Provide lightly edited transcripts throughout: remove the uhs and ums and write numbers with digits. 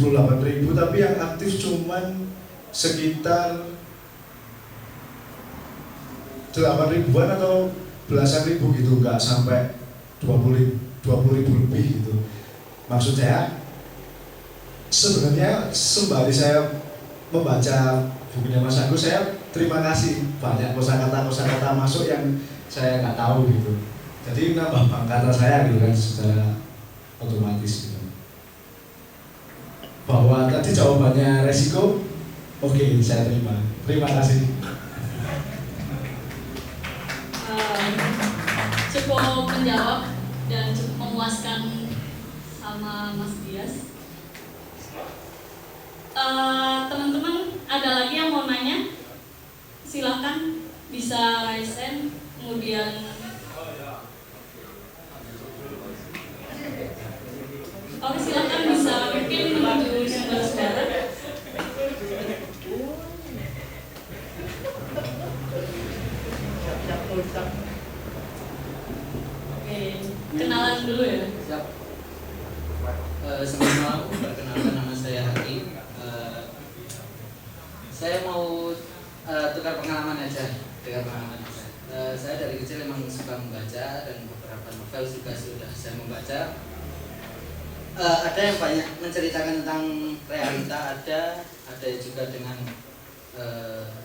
8.000, tapi yang aktif cuman sekitar 8 ribuan atau belasan ribu gitu, nggak sampai 20 ribu lebih gitu. Maksud saya sebenarnya sembari saya membaca bukunya Mas Agus, saya terima kasih banyak kosakata masuk yang saya nggak tahu gitu. Jadi nambah pangkatan saya gitu kan secara otomatis gitu. Bahwa tadi jawabannya resiko, oke, saya terima. Terima kasih. Cukup menjawab dan cukup memuaskan sama Mas Dias. Teman-teman ada lagi yang mau nanya? Silakan bisa raise hand, kemudian oke, silakan bisa mungkin menuju sumber suara. Oke, kenalan dulu ya. Siap. Selamat malam, perkenalkan nama saya Haki. Saya mau tukar pengalaman aja. Saya dari kecil memang suka membaca dan beberapa novel juga sudah saya membaca. Ada yang banyak menceritakan tentang realita, ada juga dengan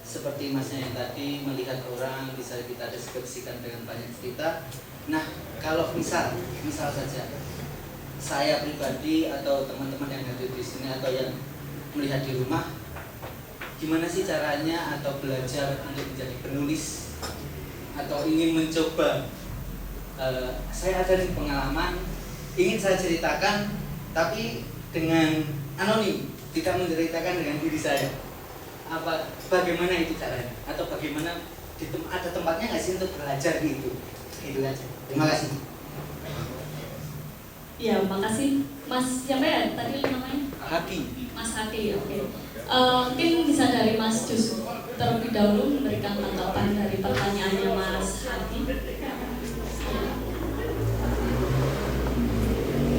seperti masnya yang tadi melihat orang bisa kita deskripsikan dengan banyak cerita. Nah, kalau misal saja saya pribadi atau teman-teman yang hadir di sini atau yang melihat di rumah, gimana sih caranya atau belajar untuk menjadi penulis atau ingin mencoba? Saya ada nih pengalaman ingin saya ceritakan tapi dengan anonim, tidak menceritakan dengan diri saya. Bagaimana itu caranya? Atau bagaimana ada tempatnya nggak sih untuk belajar gitu? Itu aja. Terima kasih. Ya, makasih Mas. Siapa ya tadi namanya? Haki. Mas Haki, oke. Mungkin bisa dari Mas Jus terlebih dahulu memberikan tanggapan dari pertanyaannya Mas Haki.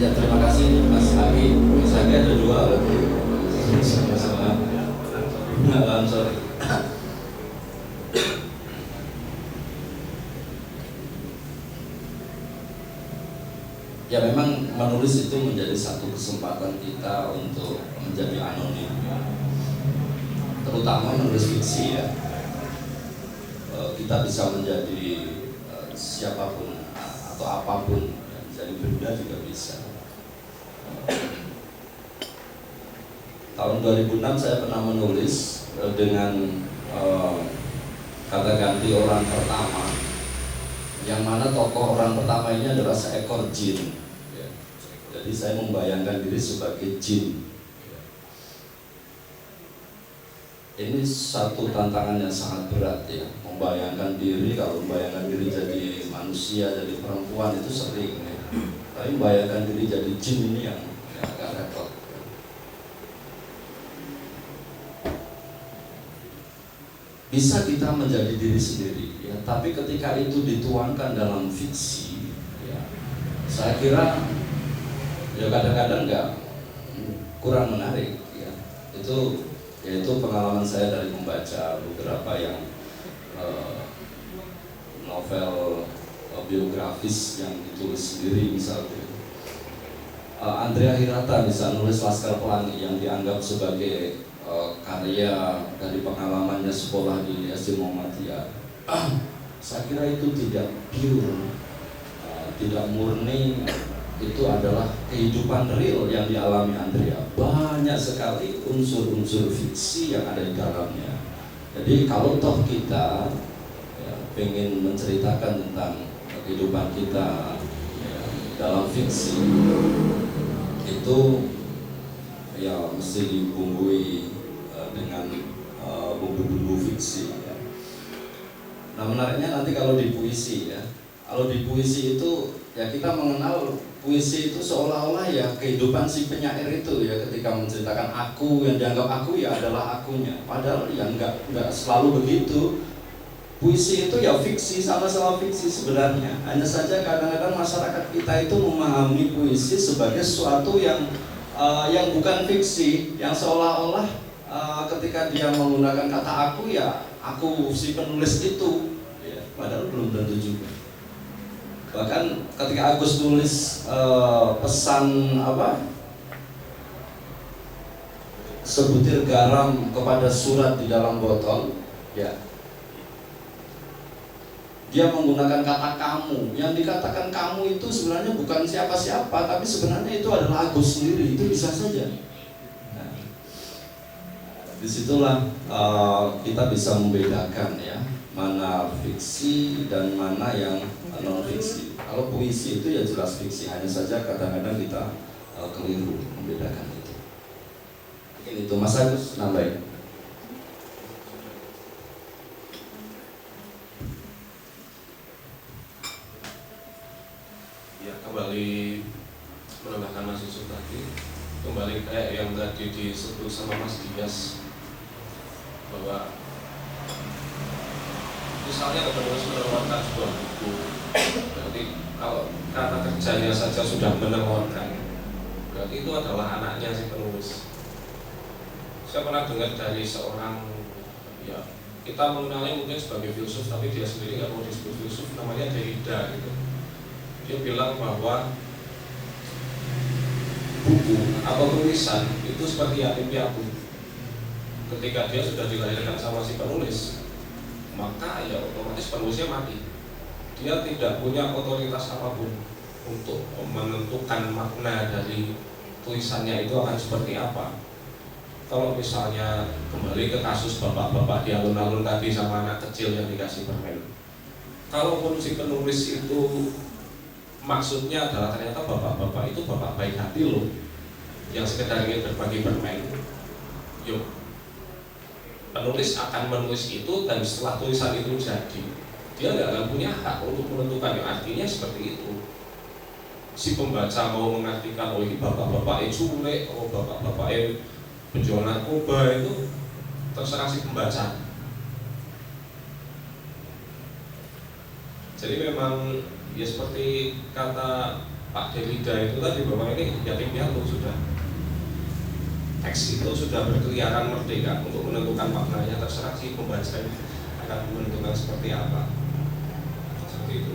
Ya, terima kasih Mas Haki. Mas Haki ada dua lagi. Sorry. Ya, memang menulis itu menjadi satu kesempatan kita untuk menjadi anonim, terutama menulis fiksi ya. Kita bisa menjadi siapapun atau apapun, jadi benda juga bisa. Tahun 2006 saya pernah menulis dengan kata ganti orang pertama, yang mana tokoh orang pertama ini adalah seekor jin. Jadi saya membayangkan diri sebagai jin. Ini satu tantangan yang sangat berat ya. Membayangkan diri, kalau membayangkan diri jadi manusia, jadi perempuan itu sering ya. Tapi membayangkan diri jadi jin ini yang agak repot. Bisa kita menjadi diri sendiri ya, tapi ketika itu dituangkan dalam fiksi ya, saya kira ya kadang-kadang kurang menarik ya. Itu pengalaman saya dari membaca beberapa yang novel biografis yang ditulis sendiri, misalnya Andrea Hirata bisa nulis Laskar Pelangi yang dianggap sebagai karya dari pengalamannya sekolah di SD Muhammadiyah. Saya kira itu tidak pure, tidak murni. Itu adalah kehidupan real yang dialami Andrea. Banyak sekali unsur-unsur fiksi yang ada di dalamnya. Jadi kalau toh kita ya, pengen menceritakan tentang kehidupan kita ya, dalam fiksi, itu ya mesti dibumbui dengan bumbu-bumbu fiksi ya. Nah, menariknya nanti kalau di puisi ya, kalau di puisi itu ya kita mengenal puisi itu seolah-olah ya kehidupan si penyair itu ya, ketika menceritakan aku, yang dianggap aku ya adalah akunya, padahal ya enggak selalu begitu. Puisi itu ya fiksi, sama-sama fiksi sebenarnya. Hanya saja kadang-kadang masyarakat kita itu memahami puisi sebagai sesuatu yang yang bukan fiksi, yang seolah-olah ketika dia menggunakan kata aku, ya aku si penulis itu, ya, padahal belum tentu juga. Bahkan ketika Agus tulis pesan sebutir garam kepada surat di dalam botol, ya, dia menggunakan kata kamu. Yang dikatakan kamu itu sebenarnya bukan siapa-siapa, tapi sebenarnya itu adalah Agus sendiri. Itu bisa saja. Nah, disitulah kita bisa membedakan ya, mana fiksi dan mana yang non fiksi. Kalau puisi itu ya jelas fiksi, hanya saja kadang-kadang kita keliru membedakan itu. Mungkin itu Mas Agus nambahin. Ya, kembali menambahkan Mas Yusuf tadi, kembali kayak yang tadi disebut sama Mas Dias, bahwa misalnya penulis menemukan sebuah buku, berarti kalau kata kerjanya saja sudah menemukan, berarti itu adalah anaknya si penulis. Saya pernah dengar dari seorang, ya kita mengenalnya mungkin sebagai filsuf, tapi dia sendiri nggak mau disebut filsuf, namanya Derrida gitu. Dia bilang bahwa buku atau tulisan itu seperti yatim piatu. Ketika dia sudah dilahirkan sama si penulis, maka ya otomatis penulisnya mati. Dia tidak punya otoritas apapun untuk menentukan makna dari tulisannya itu akan seperti apa. Kalau misalnya kembali ke kasus bapak-bapak di alun-alun tadi sama anak kecil yang dikasih permen, kalaupun si penulis itu maksudnya adalah ternyata bapak-bapak itu bapak baik hati loh, yang sekedar ingin berbagi permen, yuk penulis akan menulis itu, dan setelah tulisan itu jadi, dia nggak akan punya hak untuk menentukan. Yang artinya seperti itu, si pembaca mau mengartikan oh ini bapak-bapak culik, oh bapak-bapak penjual narkoba, itu terserah si pembaca. Jadi memang ya seperti kata Pak Derrida itu tadi, bahwa ini yatim piatu sudah. Teks itu sudah berkeliaran merdeka untuk menentukan maknanya, terserah si pembaca akan menentukan seperti apa. Seperti itu.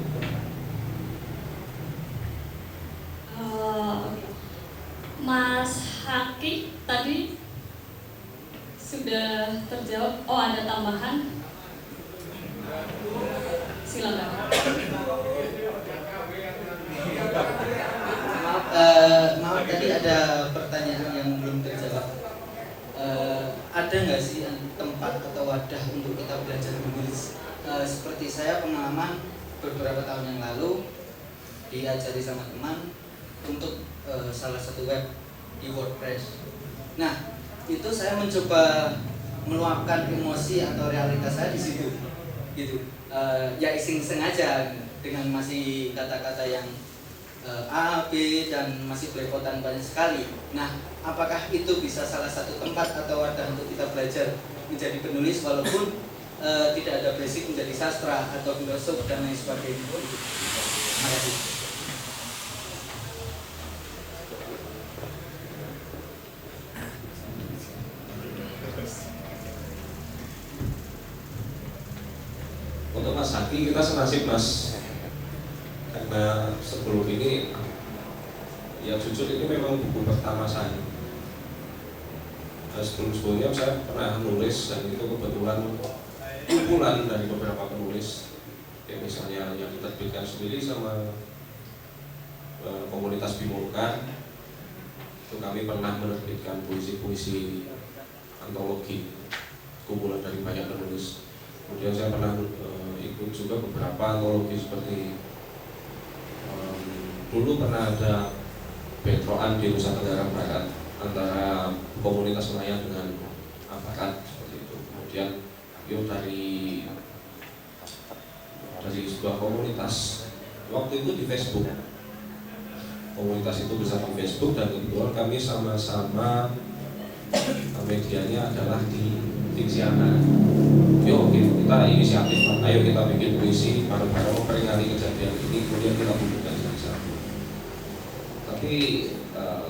Mas Haki tadi sudah terjawab. Oh, ada tambahan? Silakan. Maaf tadi ada pertanyaan yang belum terjawab. Ada nggak sih tempat atau wadah untuk kita belajar menulis? Seperti saya pengalaman beberapa tahun yang lalu diajari sama teman untuk salah satu web di WordPress. Nah, itu saya mencoba meluapkan emosi atau realitas saya di situ, gitu. Ya iseng-iseng aja dengan masih kata-kata yang A, B, dan masih belepotan banyak sekali. Nah, apakah itu bisa salah satu tempat atau wadah untuk kita belajar menjadi penulis walaupun tidak ada basic menjadi sastra atau filosof dan lain sebagainya? Terima kasih. Untuk Mas Haki, kita senasib Mas, karena sebelum ini ya jujur ini memang buku pertama saya. Sebelum-sebelumnya saya pernah nulis, dan itu kebetulan kumpulan dari beberapa penulis, kayak misalnya yang diterbitkan sendiri sama komunitas Bimolkar. Itu kami pernah menerbitkan puisi-puisi antologi, kumpulan dari banyak penulis. Kemudian saya pernah ikut juga beberapa antologi seperti dulu pernah ada bentrokan di Nusa Tenggara Barat antara komunitas nelayan dengan aparat seperti itu. Kemudian dari sebuah komunitas waktu itu di Facebook. Komunitas itu besar di Facebook, dan kebetulan kami sama-sama medianya adalah di Diksiana. Yuk kita inisiatif, ayo kita bikin puisi bareng-bareng memperingati kejadian ini, kemudian kita bukukan satu. Tapi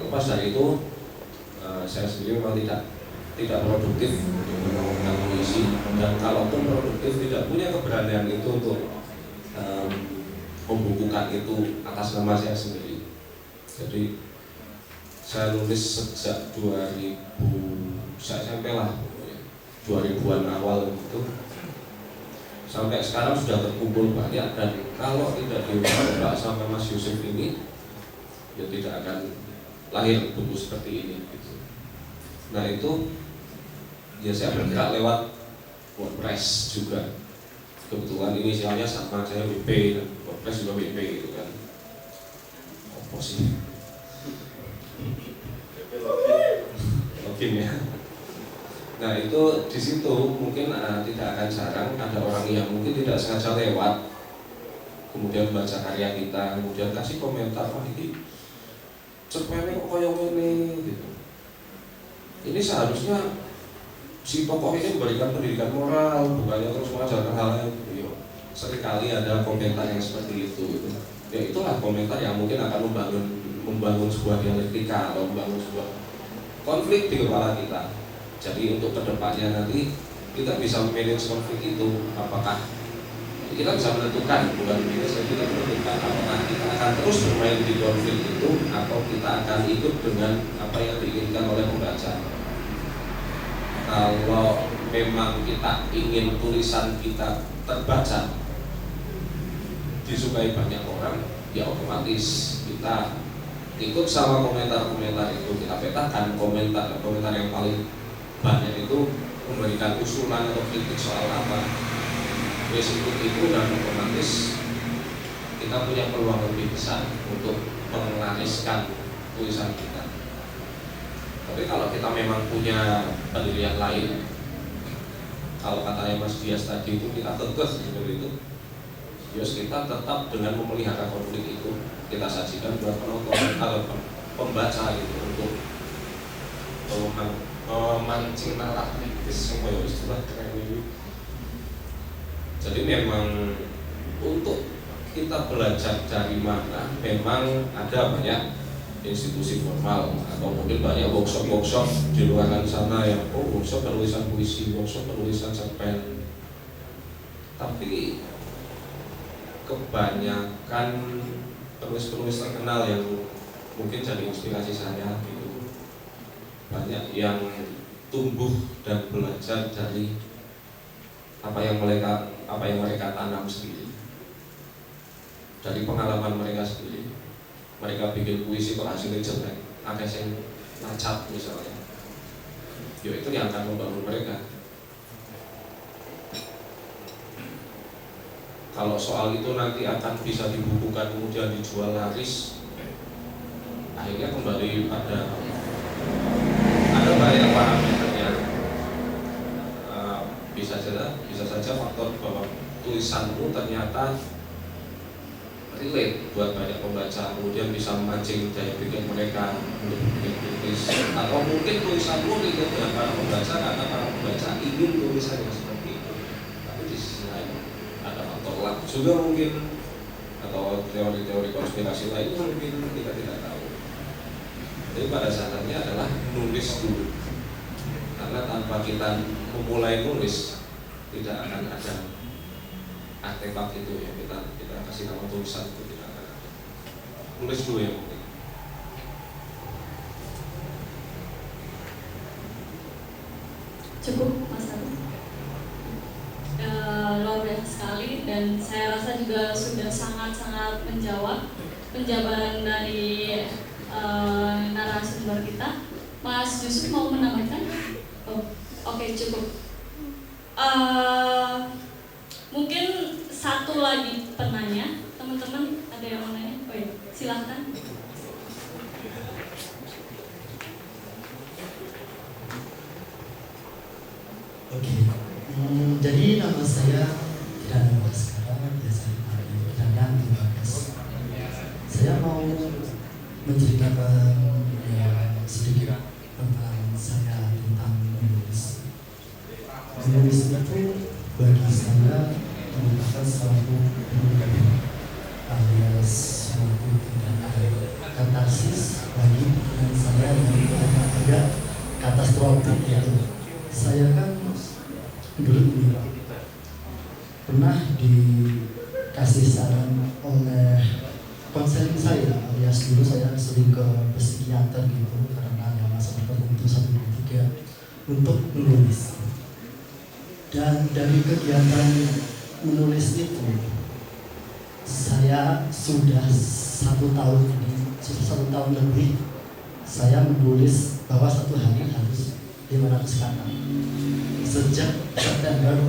lepas dari itu saya sendiri memang tidak produktif untuk menemukan puisi, dan kalaupun produktif tidak punya keberanian itu untuk membukukan itu atas nama saya sendiri. Jadi saya nulis sejak 2000, saya SMP lah, 2000-an awal itu, sampai sekarang sudah terkumpul banyak, dan kalau tidak diubah sama Mas Yusuf ini, ya tidak akan lahir buku seperti ini gitu. Nah itu ya saya bergerak lewat WordPress juga, kebetulan inisialnya sama, saya WP, dan WordPress juga WP gitu kan. Apa sih? Login ya. Nah itu di situ mungkin tidak akan jarang ada orang yang mungkin tidak sengaja lewat, kemudian baca karya kita, kemudian kasih komentar, wah ini cerpennya kok kayak ini gitu. Ini seharusnya si tokoh ini memberikan pendidikan moral, bukannya terus mengajarkan hal yang seringkali ada komentar yang seperti itu gitu. Ya itulah komentar yang mungkin akan membangun sebuah dialektika atau membangun sebuah konflik di kepala kita. Jadi untuk kedepannya nanti kita bisa memanage konflik itu, apakah kita bisa menentukan, bukan kita menentukan apakah kita akan terus bermain di konflik itu atau kita akan ikut dengan apa yang diinginkan oleh pembaca. Kalau memang kita ingin tulisan kita terbaca, disukai banyak orang, ya otomatis kita ikut sama komentar-komentar itu. Kita petakan komentar yang paling banyak itu memberikan usulan atau kritik soal apa, wes ikut itu, dan otomatis kita punya peluang lebih besar untuk menglariskan tulisan kita. Tapi kalau kita memang punya pendirian lain, kalau katanya Mas Dias tadi itu kita tegas seperti itu, ya kita tetap dengan memelihara konflik itu kita sajikan buat penonton atau pembaca itu untuk memancing nalar kritis, semuanya istilah keren ini. Jadi memang untuk kita belajar dari mana, memang ada banyak institusi formal atau mungkin banyak workshop di luar sana yang workshop penulisan puisi, workshop penulisan cerpen. Tapi kebanyakan penulis-penulis terkenal yang mungkin jadi inspirasi saya gitu, banyak yang tumbuh dan belajar dari apa yang mereka tanam sendiri, dari pengalaman mereka sendiri. Mereka bikin puisi kok hasilnya jelek, ada yang nacat misalnya, ya itu yang akan membangun mereka. Kalau soal itu nanti akan bisa dibukukan kemudian dijual laris, akhirnya kembali pada ada banyak parameternya. Bisa saja faktor bahwa tulisanmu ternyata relate buat banyak pembaca, kemudian bisa memancing daya pikir mereka untuk bikin tulis, atau mungkin tulisanmu relate dengan para pembaca karena para pembaca ingin tulisan yang seperti itu. Tapi di sisi lain ada faktor luck juga mungkin, atau teori-teori konspirasi lain yang mungkin kita tidak tahu. Jadi pada saatnya adalah nulis dulu, karena tanpa kita memulai nulis tidak akan ada artefak itu ya, kita kasih nama tulisan itu tidak akan ada. Nulis dulu yang penting. Cukup Mas Agus. Luar biasa sekali, dan saya rasa juga sudah sangat-sangat menjawab penjabaran dari narasumber kita. Mas Yusuf mau menambahkan? Oke, cukup. Mungkin satu lagi penanya, teman-teman ada yang mau nanya? Oh iya, silahkan. Oke, jadi nama saya tidak ada sekarang, biasa dipanggil Danang Bagas. Saya mau menceritakan sedikit tentang saya tentang menulis. Menulis itu bagi saya merupakan suatu penulisan alias suatu tindakan katarsis bagi pikiran saya yang agak katastrofik itu. Saya kan dulu ini Pak, pernah dikasih saran oleh konseling saya, alias dulu saya sering ke psikiater gitu karena ada masalah tertentu 1, 2, 3 untuk menulis. Dan dari kegiatan menulis itu saya sudah 1 tahun ini, sudah 1 tahun lebih saya menulis bahwa satu hari harus 500 kata. Sejak September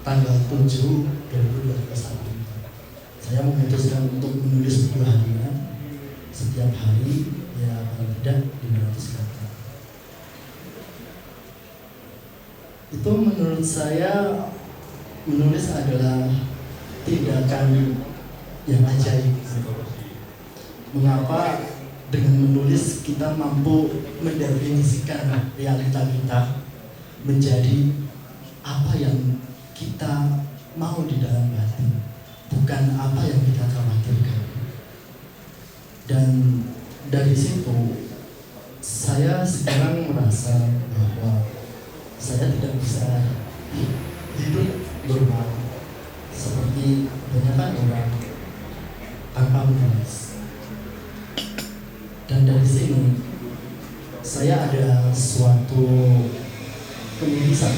tanggal 7 2021 saya memutuskan untuk menulis buku harian setiap hari, ya paling tidak 500 kata. Itu menurut saya menulis adalah tindakan yang ajaib. Mengapa dengan menulis kita mampu mendefinisikan realita kita menjadi apa yang kita mau di dalam hati, bukan apa yang kita khawatirkan. Dan dari situ saya sekarang merasa bahwa saya tidak bisa hidup normal seperti kebanyakan orang tanpa menulis. Dan dari sini saya ada suatu kemirisan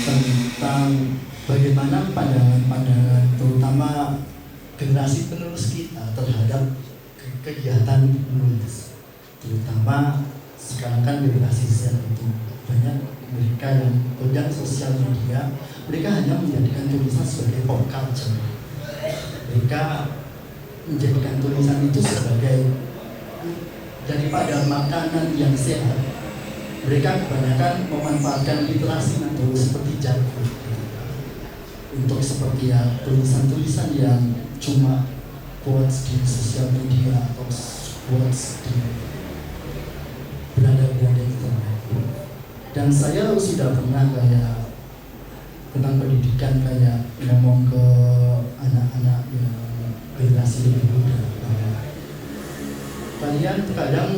tentang bagaimana pandangan-pandangan terutama generasi penerus kita terhadap kegiatan menulis. Terutama sekarang kan generasi Z itu banyak mereka yang pegang sosial media, mereka hanya menjadikan tulisan sebagai pop culture. Mereka menjadikan tulisan itu sebagai daripada makanan yang sehat. Mereka kebanyakan memanfaatkan literasi atau seperti jargon untuk seperti ya tulisan-tulisan yang cuma quotes di sosial media atau quotes di beranda-beranda internet. Dan saya sudah pernah kayak tentang pendidikan kayak ngomong ke anak-anak yang generasi lebih muda, kalian terkadang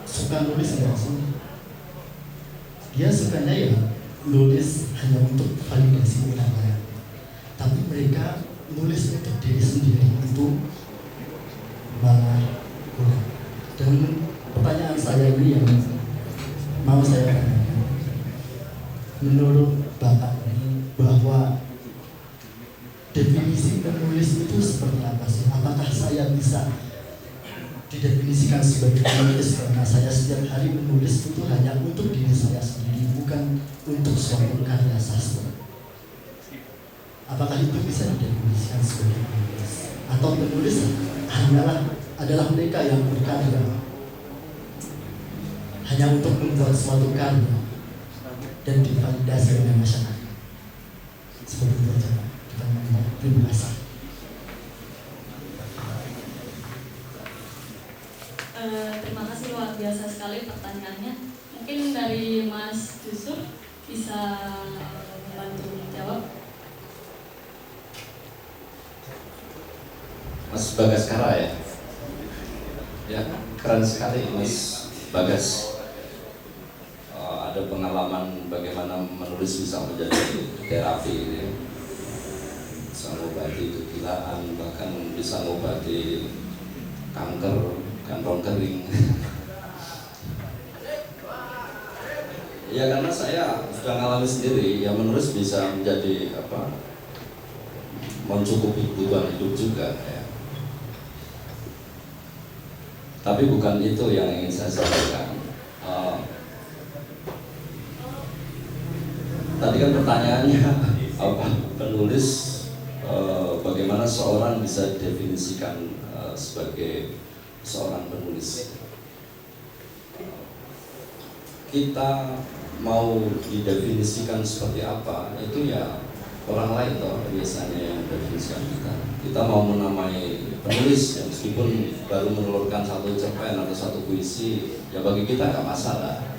suka nulis nggak sih? Dia sukanya ya nulis hanya untuk validasi orang lain, tapi mereka nulis untuk diri sendiri itu malah kurang. Dan pertanyaan saya ini yang mau saya tanyakan, menurut Bapak ini bahwa definisi penulis itu seperti apa sih? Apakah saya bisa didefinisikan sebagai penulis karena saya setiap hari menulis itu hanya untuk diri saya sendiri, bukan untuk suatu karya sastra? Apakah itu bisa didefinisikan sebagai penulis? Atau penulis adalah mereka yang berkarya hanya untuk membuat suatu karya dan divalidasi oleh masyarakat? Seperti itu saja Pak. Terima kasih. Terima kasih, luar biasa sekali pertanyaannya. Mungkin dari Mas Yusuf bisa membantu menjawab. Mas Bagas Kara ya? Ya, keren sekali Mas Bagas. Ada pengalaman bagaimana menulis bisa menjadi terapi gitu ya. Bisa mengobati kegilaan, bahkan bisa mengobati kanker, kantong kering. Ya karena saya sudah ngalami sendiri, ya menulis bisa menjadi apa, mencukupi kebutuhan hidup juga ya. Tapi bukan itu yang ingin saya sampaikan. Tadi kan pertanyaannya apa, penulis, bagaimana seorang bisa didefinisikan sebagai seorang penulis. Kita mau didefinisikan seperti apa, itu ya orang lain toh biasanya yang mendefinisikan kita. Kita mau menamai penulis, ya meskipun baru menelurkan satu cerpen atau satu puisi, ya bagi kita nggak masalah.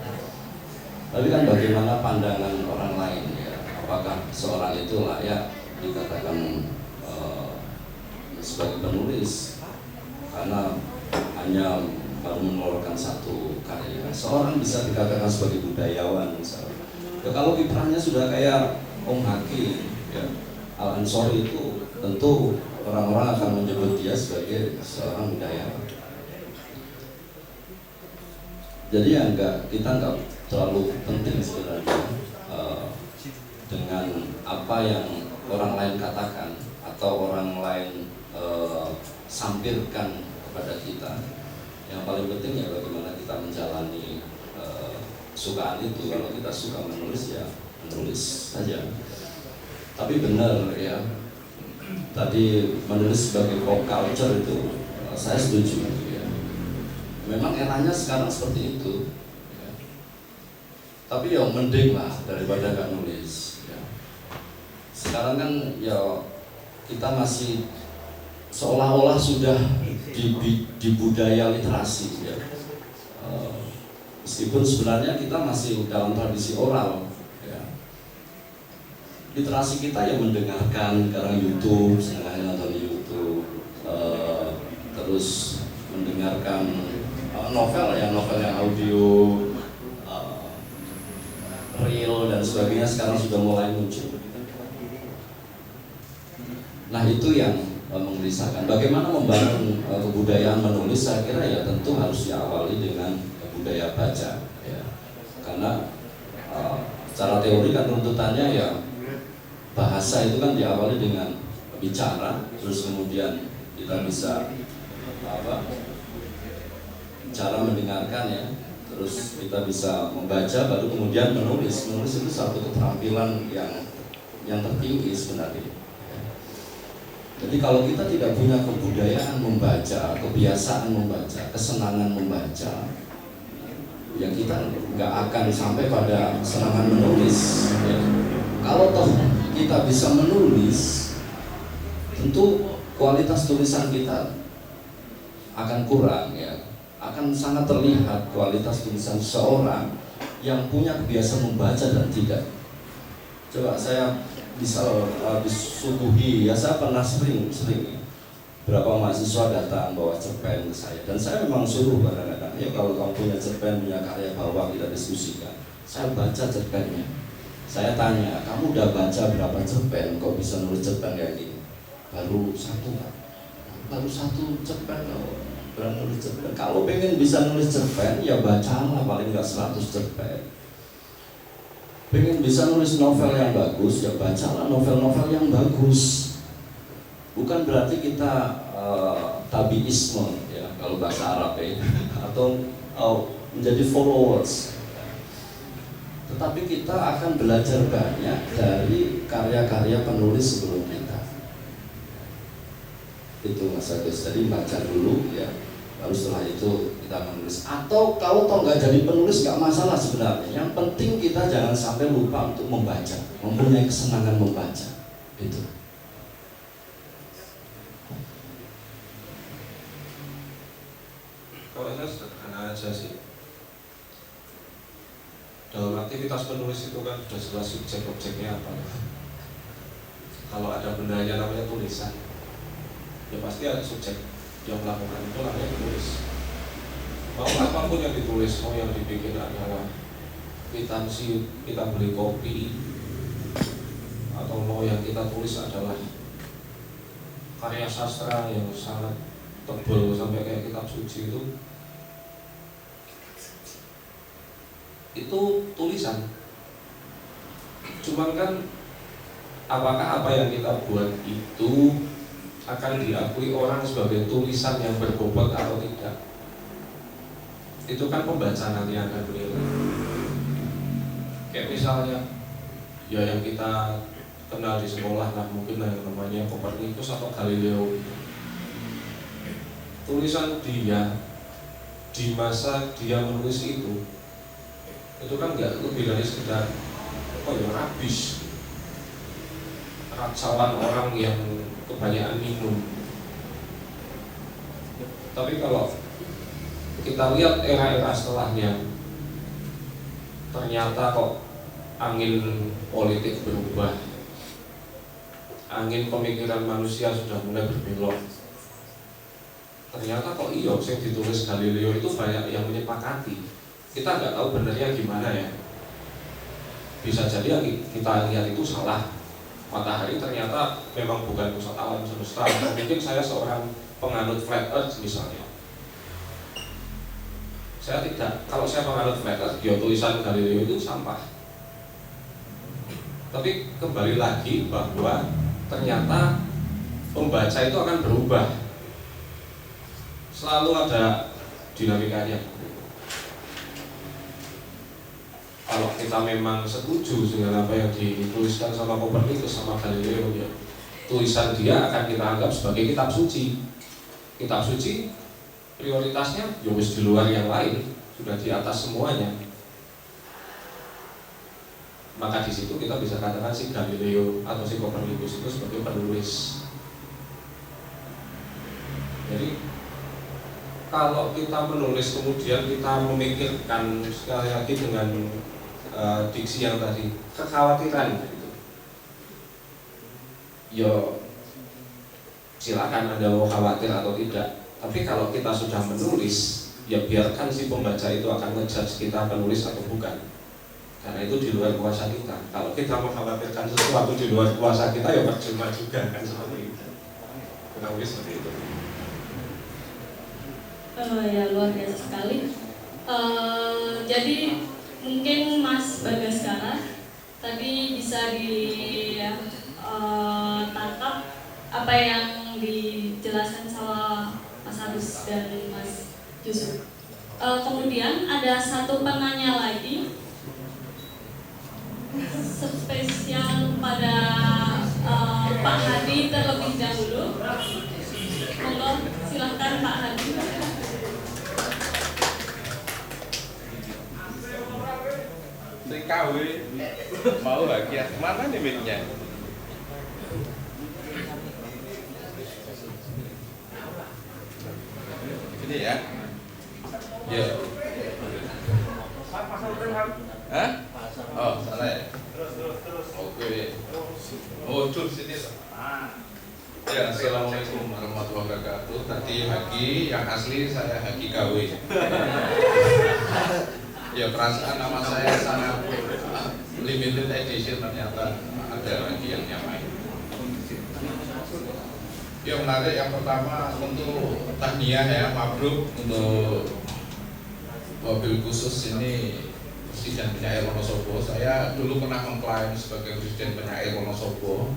Tapi kan bagaimana pandangan orang lain ya, apakah seorang itu layak dikatakan sebagai penulis karena hanya baru mengeluarkan satu karya. Seorang bisa dikatakan sebagai budayawan misalnya. Ya, kalau kiprahnya sudah kayak Om Hakim, ya, Al Ansori, itu tentu orang-orang akan menyebut dia sebagai seorang budayawan. Jadi ya kita nggak terlalu penting sebenarnya dengan apa yang orang lain katakan atau orang lain sampirkan kepada kita. Yang paling penting ya bagaimana kita menjalani sukaan itu. Kalau kita suka menulis ya menulis saja. Tapi benar ya, tadi menulis sebagai pop culture itu saya setuju ya. Memang eranya sekarang seperti itu ya. Tapi ya mending lah daripada gak nulis ya. Sekarang kan ya kita masih seolah-olah sudah di budaya literasi ya. Meskipun sebenarnya kita masih dalam tradisi oral ya. Literasi kita yang mendengarkan sekarang YouTube, senangnya nonton YouTube, terus mendengarkan novel yang audio, reel dan sebagainya sekarang sudah mulai muncul. Nah itu yang menggelisahkan. Bagaimana membangun kebudayaan menulis? Saya kira ya tentu harus diawali dengan budaya baca ya. Karena secara teori kan tuntutannya ya bahasa itu kan diawali dengan bicara, terus kemudian kita bisa cara mendengarkan ya, terus kita bisa membaca, baru kemudian menulis. Menulis itu satu keterampilan yang tertinggi sebenarnya. Jadi kalau kita tidak punya kebudayaan membaca, kebiasaan membaca, kesenangan membaca, ya kita nggak akan sampai pada kesenangan menulis ya. Kalau toh kita bisa menulis, tentu kualitas tulisan kita akan kurang ya. Akan sangat terlihat kualitas tulisan seorang yang punya kebiasaan membaca dan tidak. Coba saya bisa disuguhi ya, saya pernah sering berapa mahasiswa datang bawa cerpen ke saya, dan saya memang suruh kadang-kadang, ya kalau kamu punya cerpen, punya karya, bawa kita diskusikan. Saya baca cerpennya, saya tanya, kamu udah baca berapa cerpen, kok bisa nulis cerpen kayak gini? Baru satu kan? Baru satu cerpen, berani nulis cerpen. Kalau pengen bisa nulis cerpen, ya bacalah paling nggak 100 cerpen. Pengen bisa nulis novel yang bagus, ya bacalah novel-novel yang bagus. Bukan berarti kita tabiisme ya kalau bahasa Arab ya, atau menjadi followers. Tetapi kita akan belajar banyak dari karya-karya penulis sebelum kita. Itu Mas Agus. Jadi baca dulu ya, baru setelah itu kita menulis. Atau kalau toh nggak jadi penulis nggak masalah sebenarnya. Yang penting kita jangan sampai lupa untuk membaca, mempunyai kesenangan membaca. Itu. Kalau saya sederhana aja sih. Dalam aktivitas penulis itu kan sudah jelas subjek-objeknya apa. Kalau ada bendanya namanya tulisan, ya pasti ada subjek yang melakukan itu namanya tulis. Mau apapun yang ditulis, mau yang dibikin adalah kwitansi kita beli kopi, atau mau yang kita tulis adalah karya sastra yang sangat tebal sampai kayak kitab suci, itu tulisan. Cuman kan apakah apa yang kita buat itu akan diakui orang sebagai tulisan yang berbobot atau tidak? Itu kan pembaca nanti yang akan menilai. Kayak misalnya ya yang kita kenal di sekolah lah, mungkin yang namanya Copernicus atau Galileo. Tulisan dia di masa dia menulis itu kan nggak lebih dari sekedar rabis, racauan orang yang kebanyakan minum. Tapi kalau kita lihat era-era setelahnya, ternyata kok angin politik berubah, angin pemikiran manusia sudah mulai berbelok. ternyata kok iya yang ditulis Galileo itu banyak yang menyepakati. Kita nggak tahu benernya gimana ya. Bisa jadi kita lihat itu salah. Matahari ternyata memang bukan pusat alam semesta. Mungkin saya seorang penganut flat earth misalnya. Saya tidak, kalau saya penganut flat earth, ya tulisan Galileo itu sampah. Tapi kembali lagi bahwa ternyata pembaca itu akan berubah. Selalu ada dinamikanya. Kalau kita memang setuju dengan apa yang dituliskan sama Kopernikus sama Galileo, ya, tulisan dia akan kita anggap sebagai kitab suci. Kitab suci prioritasnya ya wis di luar yang lain, sudah di atas semuanya. Maka di situ kita bisa katakan si Galileo atau si Kopernikus itu sebagai penulis. Jadi kalau kita menulis kemudian kita memikirkan sekali lagi dengan diksi yang tadi, kekhawatiran gitu. Yo silakan Anda mau khawatir atau tidak. Tapi kalau kita sudah menulis, ya biarkan si pembaca itu akan ngejudge kita penulis atau bukan. Karena itu di luar kuasa kita. Kalau kita mengkhawatirkan sesuatu di luar kuasa kita, ya percuma juga kan seperti itu. Kurang lebih seperti itu. Ya luar biasa sekali. Jadi mungkin Mas Bagaskara tadi bisa ditangkap apa yang dijelaskan sama Mas Agus dan Mas Yusuf. Kemudian ada satu penanya lagi spesial pada Pak Hadi terlebih dahulu. Monggo silahkan Pak Hadi. TKW mau bagian mana nih mic-nya? Ini ya. Ya. Hah? Oh, salah ya. Oke. Oh, cur sini. Ya, assalamualaikum warahmatullahi wabarakatuh. Tadi Haki yang asli, saya Haki KW. Ya, perasaan nama saya sangat limited edition, ternyata ada lagi yang nyamai. Ya, menarik. Yang pertama untuk tahniah ya, mabruk untuk mobil khusus ini Presiden Penyair Wonosobo. Saya dulu pernah mengklaim sebagai Presiden Penyair Wonosobo.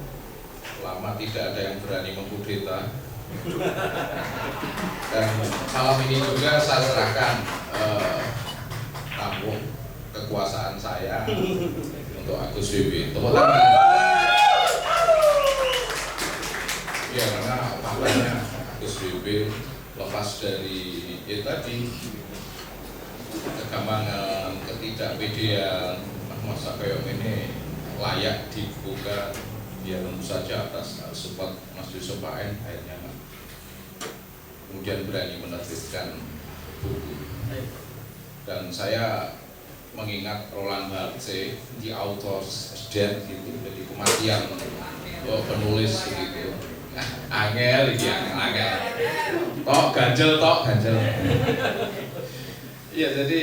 Lama tidak ada yang berani mengkudeta. Dan malam ini juga saya serahkan tampung kekuasaan saya untuk Agus Wiwi. Tepuk tangan. Ya, karena faktanya Agus Wiwi lepas dari tadi kegampangan, ketidakpedean, masa kayak ini layak dibuka. Ya tentu saja atas support Mas Yusuf Paen akhirnya kemudian berani menerbitkan buku. Dan saya mengingat Roland Barthes, the author's death gitu, jadi kematian penulis gitu. Angel iki angel. Tok ganjel. Iya, jadi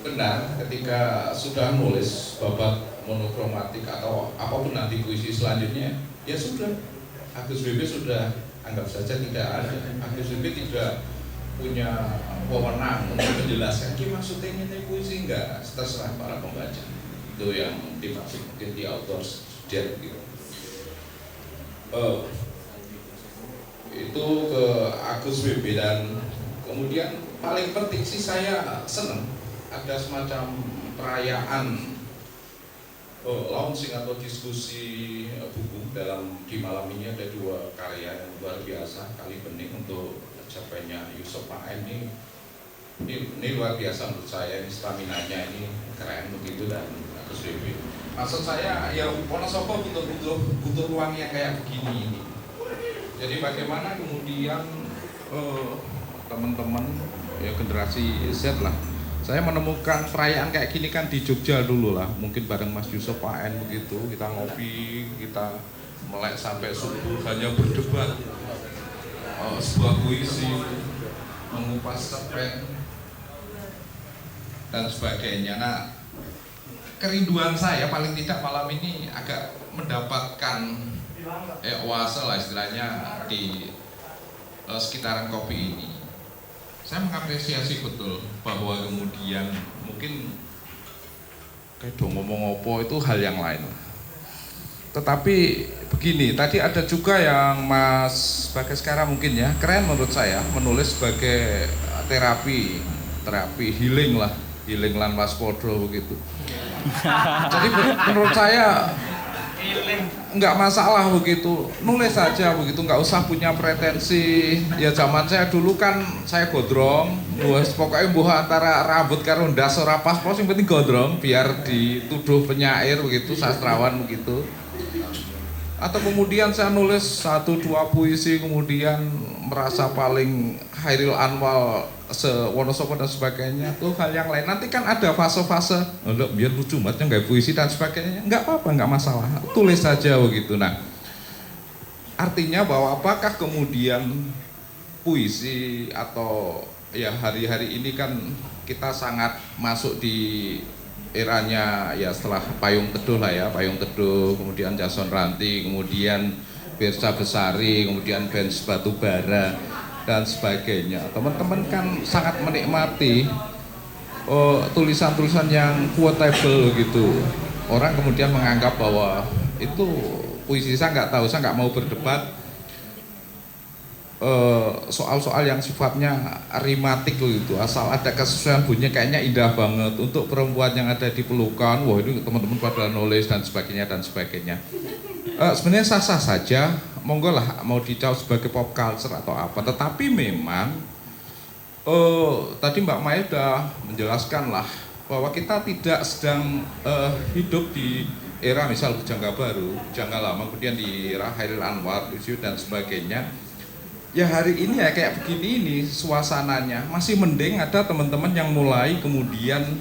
benar ketika sudah nulis babak monokromatik atau apapun nanti puisi selanjutnya, ya sudah, Agus Wiwi sudah anggap saja tidak ada. Agus Wiwi tidak punya wewenang untuk menjelaskan maksudnya ini puisi, enggak, terserah para pembaca. Itu yang dimaksud mungkin di author's death gitu. Itu ke Agus Wiwi. Dan kemudian paling penting sih saya senang ada semacam perayaan launching atau diskusi buku di malam ini. Ada dua karya yang luar biasa, Kali Bening untuk capainya Yusuf Paen ini luar biasa menurut saya. Ini staminanya ini keren begitu. Dan Agus Wiwi, maksud saya ya Wonosobo butuh ruang yang kayak begini ini. Jadi bagaimana kemudian teman-teman ya generasi Z lah, saya menemukan perayaan kayak gini kan di Jogja dulu lah, mungkin bareng Mas Yusuf Paen begitu, kita ngopi, kita melek sampai subuh hanya berdebat sebuah puisi mengupas cerpen dan sebagainya. Nah, kerinduan saya paling tidak malam ini agak mendapatkan oase lah istilahnya di sekitaran kopi ini. Saya mengapresiasi betul bahwa kemudian mungkin kayak ngomong opo itu hal yang lain. Tetapi begini, tadi ada juga yang Mas Bagas sekarang mungkin ya, keren menurut saya menulis sebagai terapi healing lan waspodo begitu. Jadi menurut saya nggak masalah begitu, nulis saja begitu, nggak usah punya pretensi. Ya zaman saya dulu kan saya gondrong, pokoknya buah antara rambut karo ndas ora pas-pas, yang penting gondrong biar dituduh penyair begitu, sastrawan begitu. Atau kemudian saya nulis 1-2 puisi kemudian merasa paling Hairil Anwar Wonosobo dan sebagainya, itu hal yang lain. Nanti kan ada fase-fase, biar lucu banget nggak puisi dan sebagainya, nggak apa-apa, nggak masalah, tulis saja begitu. Nah, artinya bahwa apakah kemudian puisi atau ya hari-hari ini kan kita sangat masuk di eranya ya setelah Payung Teduh lah ya, Payung Teduh, kemudian Jason Ranti, kemudian Firsa Besari, kemudian Benz Batubara dan sebagainya. Teman-teman kan sangat menikmati tulisan-tulisan yang quotable gitu. Orang kemudian menganggap bahwa itu puisi. Saya nggak tahu, saya nggak mau berdebat soal-soal yang sifatnya rimatik gitu, asal ada kesesuaian bunyinya kayaknya indah banget untuk perempuan yang ada di pelukan, wah ini teman-teman pada nulis dan sebagainya. Sebenarnya sah-sah saja, monggo lah mau dicap sebagai pop culture atau apa, tetapi memang tadi Mbak Maya sudah menjelaskan lah bahwa kita tidak sedang hidup di era misal Bujangga Baru, Bujangga Lama, kemudian di era Hairil Anwar dan sebagainya. Ya hari ini ya kayak begini ini suasananya, masih mending ada teman-teman yang mulai kemudian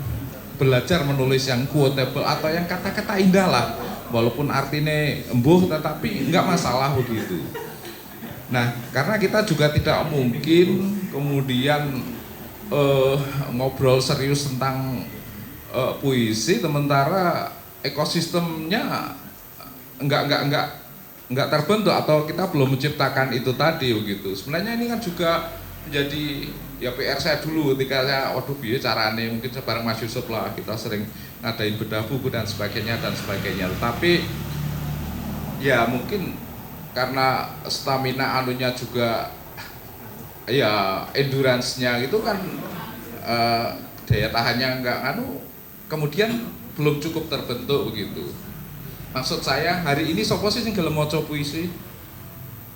belajar menulis yang quotable atau yang kata-kata indah lah, walaupun artinya embuh tetapi nggak masalah begitu. Nah, karena kita juga tidak mungkin kemudian ngobrol serius tentang puisi sementara ekosistemnya nggak terbentuk atau kita belum menciptakan itu tadi begitu. Sebenarnya ini kan juga menjadi ya PR saya dulu ketika saya piye carane, mungkin bareng Mas Yusuf lah kita sering ngadain bedah buku dan sebagainya. Tapi ya mungkin karena stamina anunya juga ya endurance-nya gitu kan daya tahannya nggak kemudian belum cukup terbentuk begitu. Maksud saya hari ini sopo sih sing gelem maca puisi?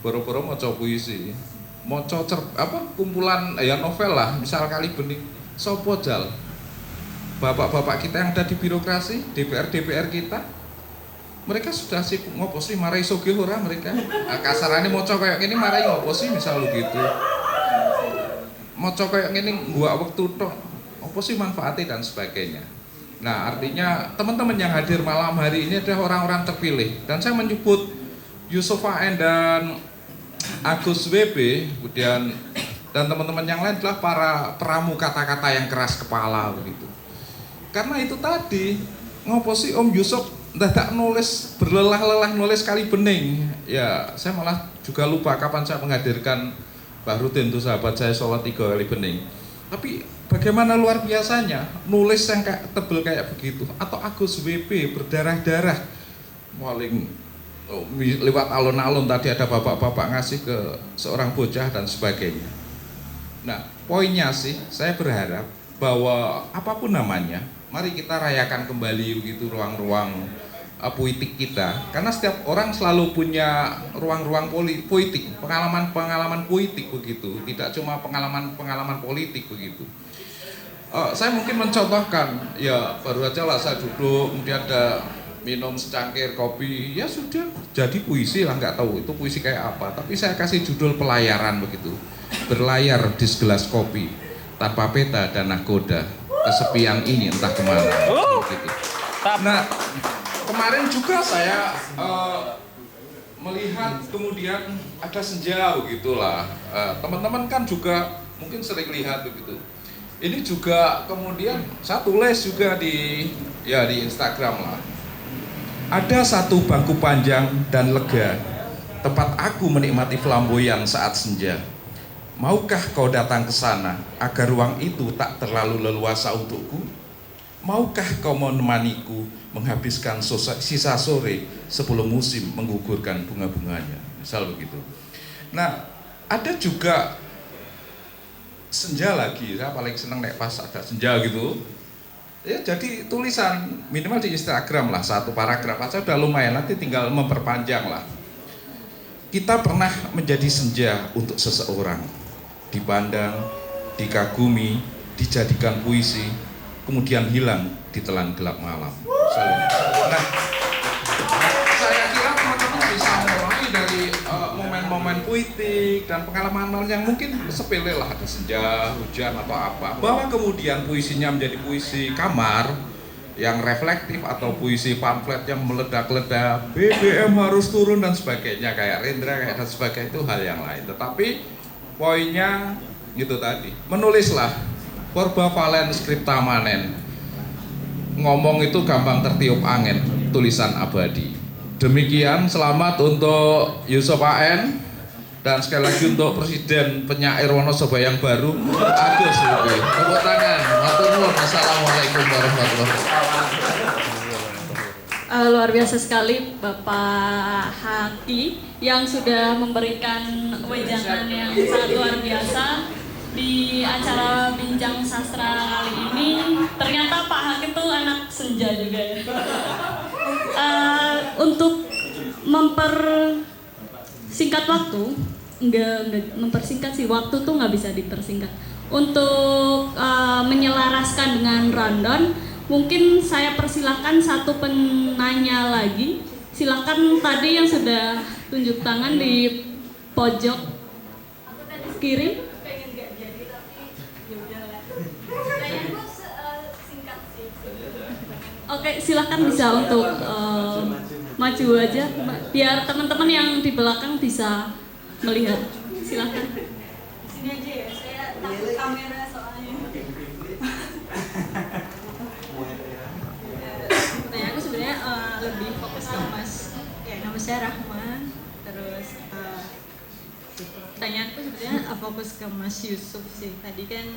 Boro-boro maca puisi. Maca kumpulan ya novel lah, misal Kali Bening. Sopo jal? Bapak-bapak kita yang ada di birokrasi, DPR kita. Mereka sudah sibuk ngopo sih marai sugih ora mereka. Kasarane maca kayak gini marai ngopo sih misal gitu. Maca kayak gini gua wektu tok. Apa sih manfaatnya dan sebagainya. Nah artinya teman-teman yang hadir malam hari ini adalah orang-orang terpilih dan saya menyebut Yusuf A.N. dan Agus WB kemudian dan teman-teman yang lain adalah para peramu kata-kata yang keras kepala begitu. Karena itu tadi ngopo sih Om Yusuf dadak nulis berlelah-lelah nulis Kali Bening. Ya saya malah juga lupa kapan saya menghadirkan Mbah Rutin tuh sahabat saya sholat 3 Kali Bening. Tapi bagaimana luar biasanya nulis yang kayak tebel kayak begitu. Atau Agus WP berdarah-darah paling lewat alun-alun tadi ada bapak-bapak ngasih ke seorang bocah dan sebagainya. Nah poinnya sih saya berharap bahwa apapun namanya mari kita rayakan kembali begitu ruang-ruang puitik kita. Karena setiap orang selalu punya ruang-ruang politik, pengalaman-pengalaman politik begitu. Tidak cuma pengalaman-pengalaman politik begitu. Saya mungkin mencontohkan, ya baru aja lah saya duduk, kemudian ada minum secangkir kopi, ya sudah jadi puisi lah, nggak tahu itu puisi kayak apa. Tapi saya kasih judul pelayaran begitu. Berlayar di segelas kopi, tanpa peta dan nahkoda, kesepian ini entah kemana. Gitu. Nah, kemarin juga saya melihat kemudian ada senja begitulah. Teman-teman kan juga mungkin sering lihat begitu. Ini juga kemudian saya tulis juga di Instagram lah. Ada satu bangku panjang dan lega, tempat aku menikmati flamboyan saat senja. Maukah kau datang ke sana agar ruang itu tak terlalu leluasa untukku? Maukah kau menemaniku menghabiskan sisa sore sebelum musim menggugurkan bunga-bunganya? Misal begitu. Nah, ada juga senja lagi, saya paling senang naik pas ada senja gitu. Ya, jadi tulisan minimal di Instagram lah, satu paragraf aja udah lumayan, nanti tinggal memperpanjang lah. Kita pernah menjadi senja untuk seseorang, dipandang, dikagumi, dijadikan puisi, kemudian hilang di telan gelap malam. Nah, saya kira teman-teman bisa mulai dari momen-momen puitik dan pengalaman yang mungkin sepele lah, ada senja, hujan atau apa, bahwa kemudian puisinya menjadi puisi kamar yang reflektif atau puisi pamflet yang meledak-ledak, BBM harus turun dan sebagainya, kayak Rendra kayak dan sebagainya, itu hal yang lain. Tetapi poinnya gitu tadi, menulislah verba valen scripta manen, ngomong itu gampang tertiup angin, tulisan abadi. Demikian, selamat untuk Yusuf AN dan sekali lagi untuk Presiden Penyair Wonosobo yang baru, Agus Lubi. Tepuk tangan. Matur nuwun. Assalamualaikum warahmatullahi wabarakatuh. Luar biasa sekali Bapak Haki yang sudah memberikan wejangan yang sangat luar biasa di acara Bincang Sastra kali ini. Ternyata Pak Haki itu anak senja juga ya. Untuk mempersingkat waktu, enggak mempersingkat sih, waktu tuh nggak bisa dipersingkat. Untuk menyelaraskan dengan rundown, mungkin saya persilahkan satu penanya lagi. Silakan tadi yang sudah tunjuk tangan di pojok kiri. Oke, silakan bisa untuk maju aja, biar teman-teman yang di belakang bisa melihat. Silakan. Sini aja ya, saya takut kamera soalnya. Pertanyaan aku sebenarnya lebih fokus ke Mas. Ya, nama saya Rahma. Terus pertanyaanku sebenarnya fokus ke Mas Yusuf sih. Tadi kan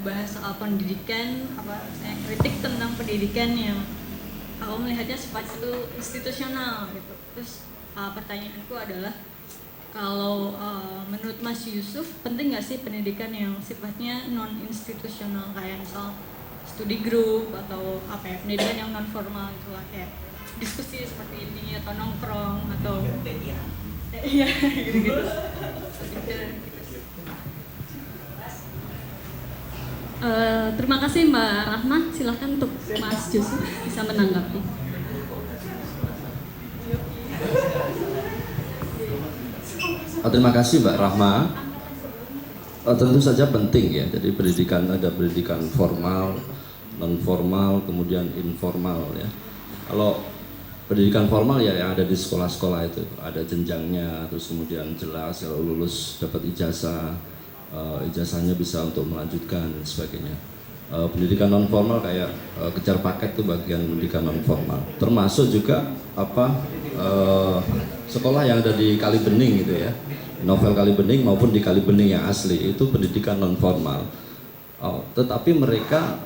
bahas soal pendidikan, saya kritik tentang pendidikan yang aku melihatnya sifatnya itu institusional gitu. Terus pertanyaanku adalah, kalau menurut Mas Yusuf penting nggak sih pendidikan yang sifatnya non institusional, kayak misal studi grup atau pendidikan yang non formal itulah, kayak diskusi seperti ini atau nongkrong atau iya gitu-gitu. Terima kasih Mbak Rahma, silahkan untuk Mas Yusuf bisa menanggapi. Terima kasih Mbak Rahma. Tentu saja penting ya, jadi pendidikan ada pendidikan formal, non formal, kemudian informal ya. Kalau pendidikan formal ya yang ada di sekolah-sekolah itu ada jenjangnya, terus kemudian jelas kalau lulus dapat ijazah, ijazahnya bisa untuk melanjutkan dan sebagainya. Pendidikan non formal kayak kejar paket itu bagian pendidikan non formal, termasuk juga sekolah yang ada di Kalibening gitu ya, Novel Kalibening maupun di Kalibening yang asli itu pendidikan non formal. Tetapi mereka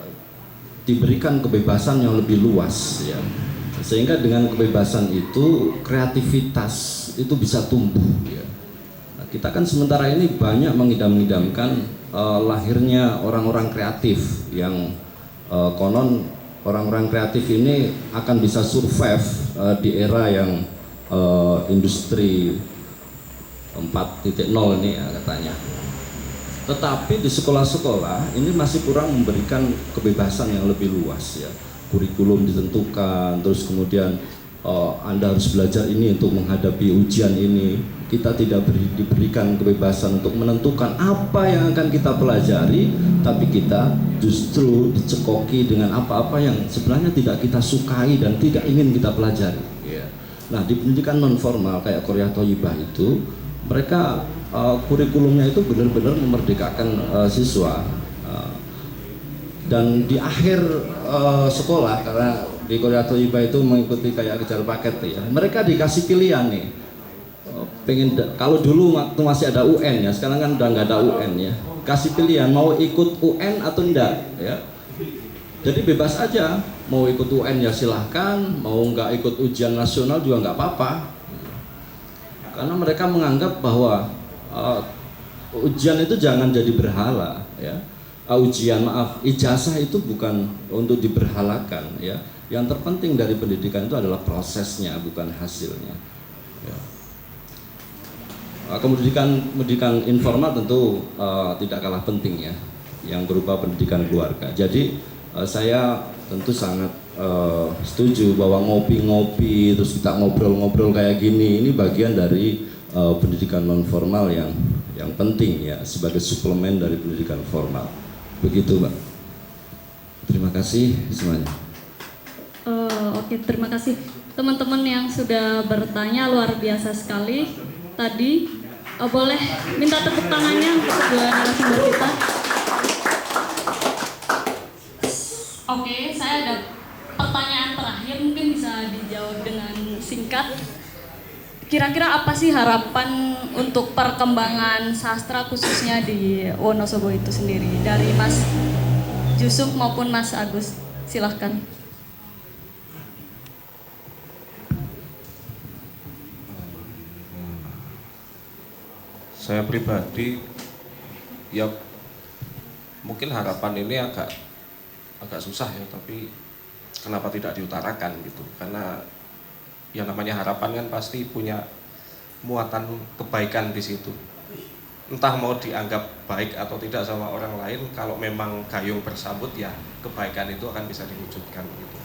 diberikan kebebasan yang lebih luas ya, sehingga dengan kebebasan itu kreativitas itu bisa tumbuh ya. Kita kan sementara ini banyak mengidam-idamkan lahirnya orang-orang kreatif yang konon orang-orang kreatif ini akan bisa survive di era yang industri 4.0 ini ya katanya. Tetapi di sekolah-sekolah ini masih kurang memberikan kebebasan yang lebih luas ya. Kurikulum ditentukan, terus kemudian Anda harus belajar ini untuk menghadapi ujian ini. Kita tidak diberikan kebebasan untuk menentukan apa yang akan kita pelajari, tapi kita justru dicekoki dengan apa-apa yang sebenarnya tidak kita sukai dan tidak ingin kita pelajari. Nah, di pendidikan non formal kayak Korea Thayyibah itu mereka kurikulumnya itu benar-benar memerdekakan siswa. Dan di akhir sekolah, karena di Korea Toiba itu mengikuti kayak kejar paket ya, mereka dikasih pilihan nih. Kalau dulu waktu masih ada UN ya, sekarang kan udah nggak ada UN ya. Kasih pilihan mau ikut UN atau enggak ya. Jadi bebas aja, mau ikut UN ya silahkan, mau nggak ikut ujian nasional juga nggak apa-apa. Karena mereka menganggap bahwa ujian itu jangan jadi berhala ya. Ijazah itu bukan untuk diberhalakan ya. Yang terpenting dari pendidikan itu adalah prosesnya, bukan hasilnya ya. Pendidikan informal tentu tidak kalah penting ya, yang berupa pendidikan keluarga. Jadi saya tentu sangat setuju bahwa ngopi-ngopi terus kita ngobrol-ngobrol kayak gini, ini bagian dari pendidikan non formal yang penting ya, sebagai suplemen dari pendidikan formal. Begitu, Mbak. Terima kasih semuanya. Oke, terima kasih teman-teman yang sudah bertanya, luar biasa sekali tadi. Boleh minta tepuk tangannya untuk kedua narasumber kita. Oke, saya ada pertanyaan terakhir, mungkin bisa dijawab dengan singkat. Kira-kira apa sih harapan untuk perkembangan sastra khususnya di Wonosobo itu sendiri, dari Mas Jusuf maupun Mas Agus? Silahkan. Saya pribadi ya mungkin harapan ini agak susah ya, tapi kenapa tidak diutarakan gitu, karena yang namanya harapan kan pasti punya muatan kebaikan di situ. Entah mau dianggap baik atau tidak sama orang lain, kalau memang gayung bersambut ya kebaikan itu akan bisa diwujudkan gitu.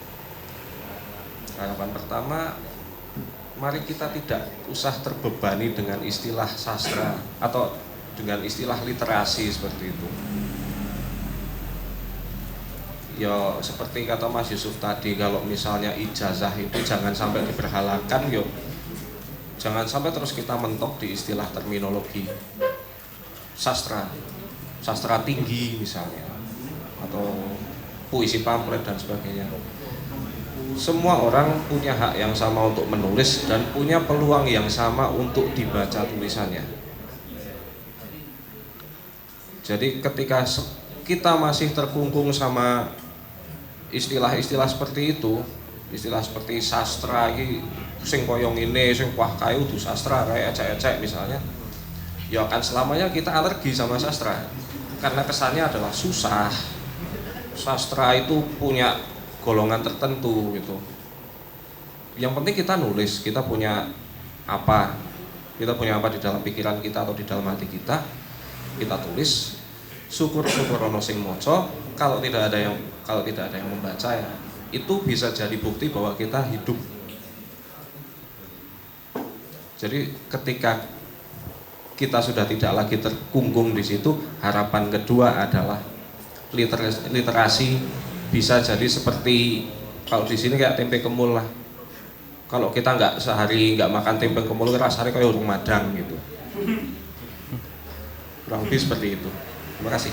Harapan pertama, mari kita tidak usah terbebani dengan istilah sastra atau dengan istilah literasi seperti itu. Ya seperti kata Mas Yusuf tadi, kalau misalnya ijazah itu jangan sampai diberhalakan, yo jangan sampai terus kita mentok di istilah terminologi sastra tinggi misalnya, atau puisi pamflet dan sebagainya. Semua orang punya hak yang sama untuk menulis dan punya peluang yang sama untuk dibaca tulisannya. Jadi ketika kita masih terkungkung sama istilah-istilah seperti itu, istilah seperti sastra iki sing koyo ngene, sing wah kayu du sastra kayak ecek-ecek misalnya, ya akan selamanya kita alergi sama sastra karena kesannya adalah susah. Sastra itu punya golongan tertentu gitu. Yang penting kita nulis, kita punya apa di dalam pikiran kita atau di dalam hati kita tulis. Syukur-syukur ono sing maca, kalau tidak ada yang membaca ya itu bisa jadi bukti bahwa kita hidup. Jadi ketika kita sudah tidak lagi terkungkung di situ, harapan kedua adalah literasi bisa jadi seperti kalau di sini kayak tempe kemul lah. Kalau kita sehari nggak makan tempe kemul, rasanya kayak urung madang gitu. Kurang lebih seperti itu. Terima kasih.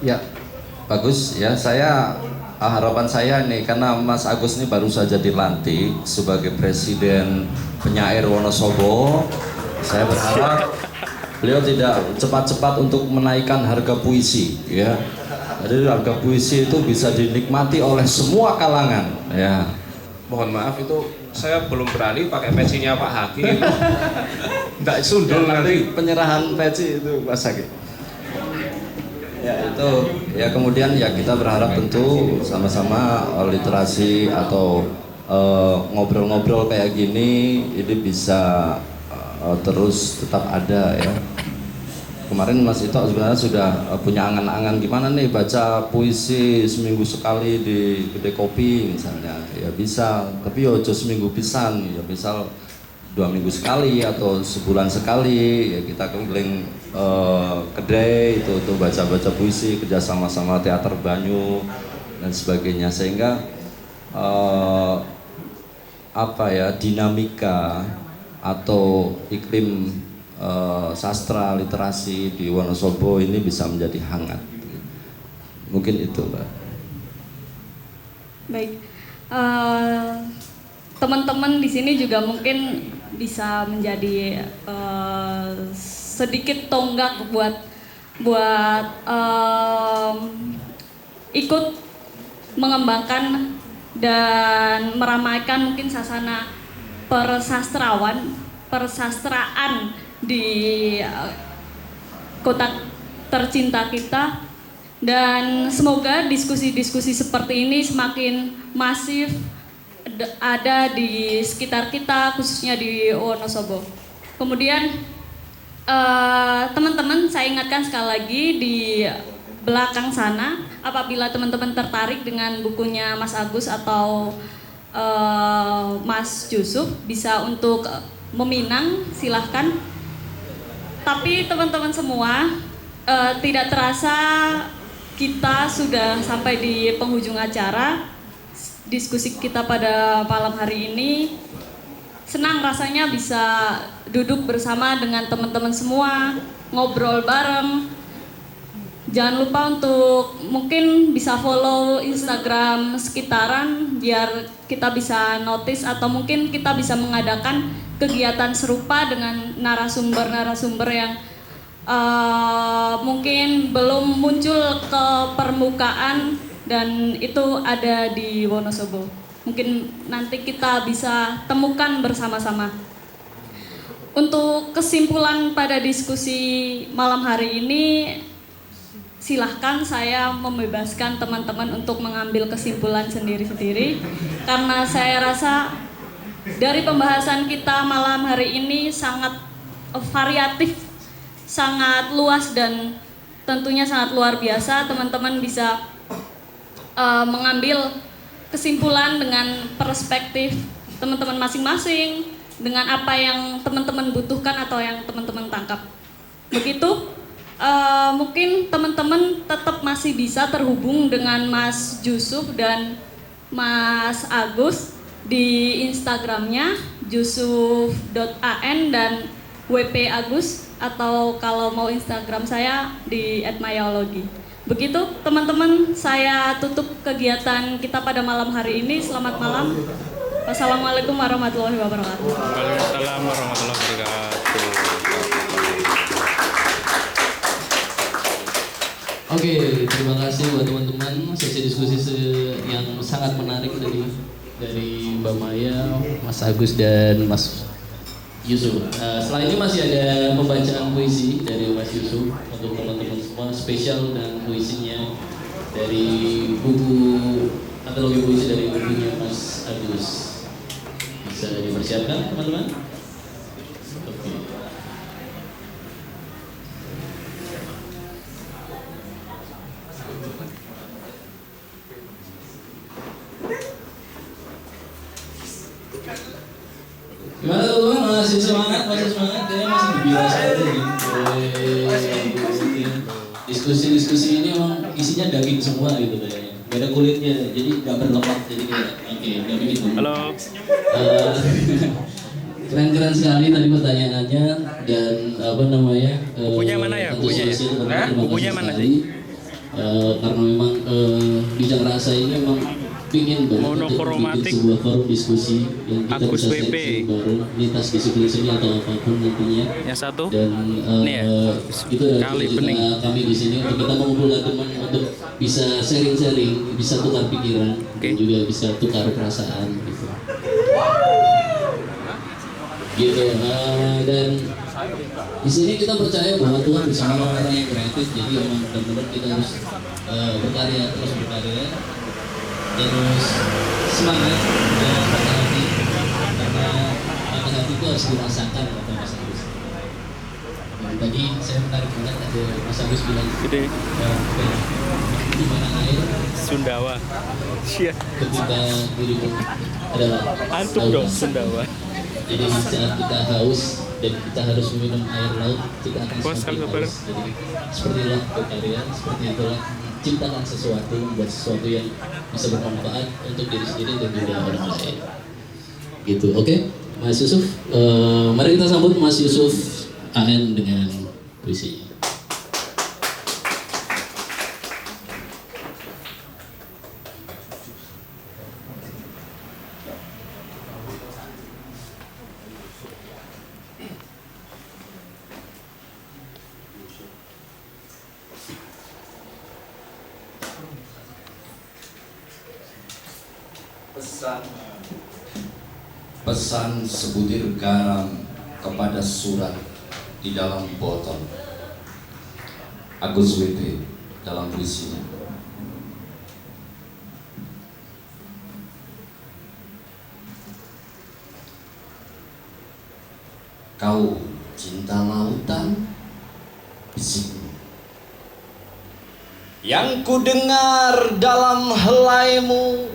Ya, bagus ya. Harapan saya nih, karena Mas Agus ini baru saja dilantik sebagai Presiden Penyair Wonosobo, saya berharap beliau tidak cepat-cepat untuk menaikkan harga puisi ya. Jadi harga puisi itu bisa dinikmati oleh semua kalangan ya. Mohon maaf, itu saya belum berani pakai pecinya Pak Haki. Nggak sundul nanti penyerahan peci itu Mas Haki. Ya itu ya, kemudian ya kita berharap tentu sama-sama literasi atau ngobrol-ngobrol kayak gini ini bisa terus tetap ada ya. Kemarin Mas Ito sebenarnya sudah punya angan-angan gimana nih baca puisi seminggu sekali di Kedai Kopi misalnya, ya bisa, tapi yo seminggu pisan, ya misal 2 minggu sekali atau sebulan sekali ya kita keliling kedai itu baca-baca puisi, kerja sama-sama teater Banyu dan sebagainya, sehingga dinamika atau iklim sastra literasi di Wonosobo ini bisa menjadi hangat. Mungkin itu, Mbak. Baik, teman-teman di sini juga mungkin bisa menjadi sedikit tonggak buat ikut mengembangkan dan meramaikan mungkin sasana persastraan di kota tercinta kita, dan semoga diskusi-diskusi seperti ini semakin masif ada di sekitar kita, khususnya di Wonosobo. Kemudian teman-teman, saya ingatkan sekali lagi di belakang sana, apabila teman-teman tertarik dengan bukunya Mas Agus atau Mas Yusuf, bisa untuk meminang, silahkan. Tapi teman-teman semua, tidak terasa kita sudah sampai di penghujung acara diskusi kita pada malam hari ini. Senang rasanya bisa duduk bersama dengan teman-teman semua, ngobrol bareng. Jangan lupa untuk mungkin bisa follow Instagram sekitaran biar kita bisa notice, atau mungkin kita bisa mengadakan kegiatan serupa dengan narasumber-narasumber yang mungkin belum muncul ke permukaan dan itu ada di Wonosobo. Mungkin nanti kita bisa temukan bersama-sama. Untuk kesimpulan pada diskusi malam hari ini, silahkan saya membebaskan teman-teman untuk mengambil kesimpulan sendiri-sendiri, karena saya rasa dari pembahasan kita malam hari ini sangat variatif, sangat luas, dan tentunya sangat luar biasa. Teman-teman bisa mengambil kesimpulan dengan perspektif teman-teman masing-masing, dengan apa yang teman-teman butuhkan atau yang teman-teman tangkap. Begitu. Mungkin teman-teman tetap masih bisa terhubung dengan Mas Yusuf dan Mas Agus di Instagramnya yusuf.an dan WP Agus, atau kalau mau Instagram saya di @mayologi. Begitu teman-teman, saya tutup kegiatan kita pada malam hari ini. Selamat malam. Wassalamualaikum warahmatullahi wabarakatuh. Waalaikumsalam warahmatullahi wabarakatuh. Oke, terima kasih buat teman-teman, sesi diskusi yang sangat menarik dari Mbak Maya, Mas Agus dan Mas Yusuf. Setelah ini masih ada pembacaan puisi dari Mas Yusuf untuk teman-teman semua, spesial dan puisinya dari buku antologi puisi dari bukunya Mas Agus. Bisa dipersiapkan teman-teman? Oke. Gimana teman-teman, masih semangat, kayaknya masih biasa aja nih. Diskusi-diskusi ini emang isinya daging semua gitu kayaknya. Gak ada kulitnya, jadi gak berlemak, jadi kayak oke, gak begitu. Halo. Keren-keren sekali tadi pertanyaannya dan apa namanya? Bukunya mana ya? Bukunya ya? Bukunya mana sih? Karena memang Bijak Rasa ini memang ingin banget untuk bikin sebuah forum diskusi yang kita Agus bisa WP. sharing bareng lintas disiplin seni atau apapun nantinya. Yang satu. Dan Ini ya? itu adalah Kali tujuan bening. kami di sini untuk kita mengumpulkan teman untuk bisa sharing-sharing, bisa tukar pikiran, dan juga bisa tukar perasaan gitu. Gitu. Dan di sini kita percaya bahwa Tuhan bersama orang yang kreatif, jadi memang benar-benar kita harus berkarya, terus berkarya, terus semangat dan patah hati, karena patah hati itu harus dirasakan, kata Mas Agus. Dan tadi saya menarik banget ada Mas Agus bilang Gede. di mana air Sundawa. Iya. ketika dirimu adalah Antum dong Sundawa. Jadi di saat kita haus dan kita harus meminum air laut, kita akan semakin haus. Jadi seperti itulah berkarya, seperti itulah ciptakan sesuatu, membuat sesuatu yang bisa bermanfaat untuk diri sendiri dan juga orang lain. gitu. Oke, Mas Yusuf, mari kita sambut Mas Yusuf AN dengan puisinya. Pesan sebutir garam kepada surat di dalam botol. Agus WP dalam puisinya. Kau cinta lautan, bisikmu. Yang ku dengar dalam helaimu,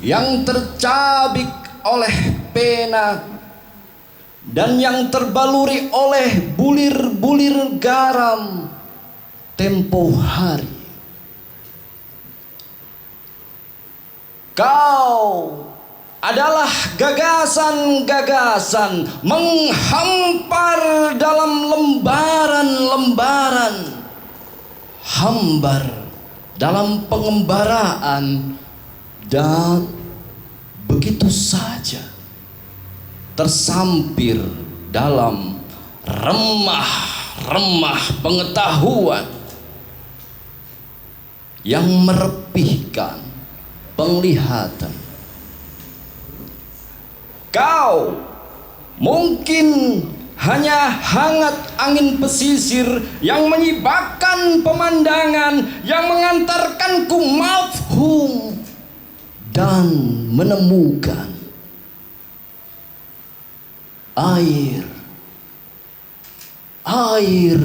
yang tercabik oleh pena dan yang terbaluri oleh bulir-bulir garam tempo hari. Kau adalah gagasan-gagasan menghampar dalam lembaran-lembaran, hambar dalam pengembaraan, dan begitu saja tersampir dalam remah-remah pengetahuan yang merepihkan penglihatan. Kau mungkin hanya hangat angin pesisir yang menyibakkan pemandangan, yang mengantarkanku mafhum dan menemukan air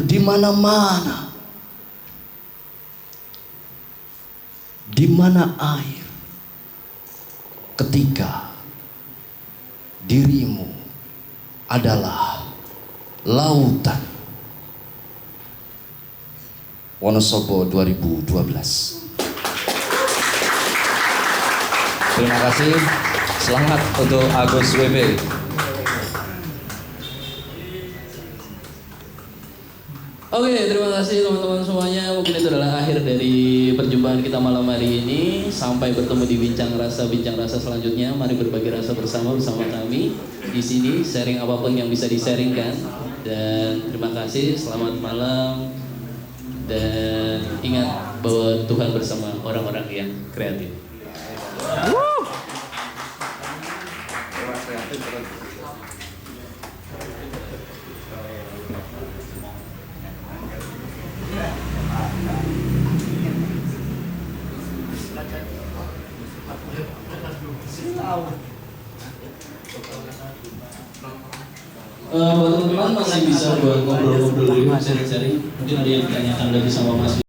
di mana-mana. Di mana air ketika dirimu adalah lautan. Wonosobo 2012. Terima kasih. Selamat untuk Agus WP. Oke, terima kasih teman-teman semuanya. Mungkin itu adalah akhir dari perjumpaan kita malam hari ini. Sampai bertemu di bincang rasa selanjutnya. Mari berbagi rasa bersama kami di sini. Sharing apapun yang bisa di-sharingkan. Dan terima kasih. Selamat malam. Dan ingat bahwa Tuhan bersama orang-orang yang kreatif. Teman-teman masih bisa buat ngobrol-ngobrol dulu, sharing-sharing. Mungkin ada yang ditanyakan lagi sama Mas.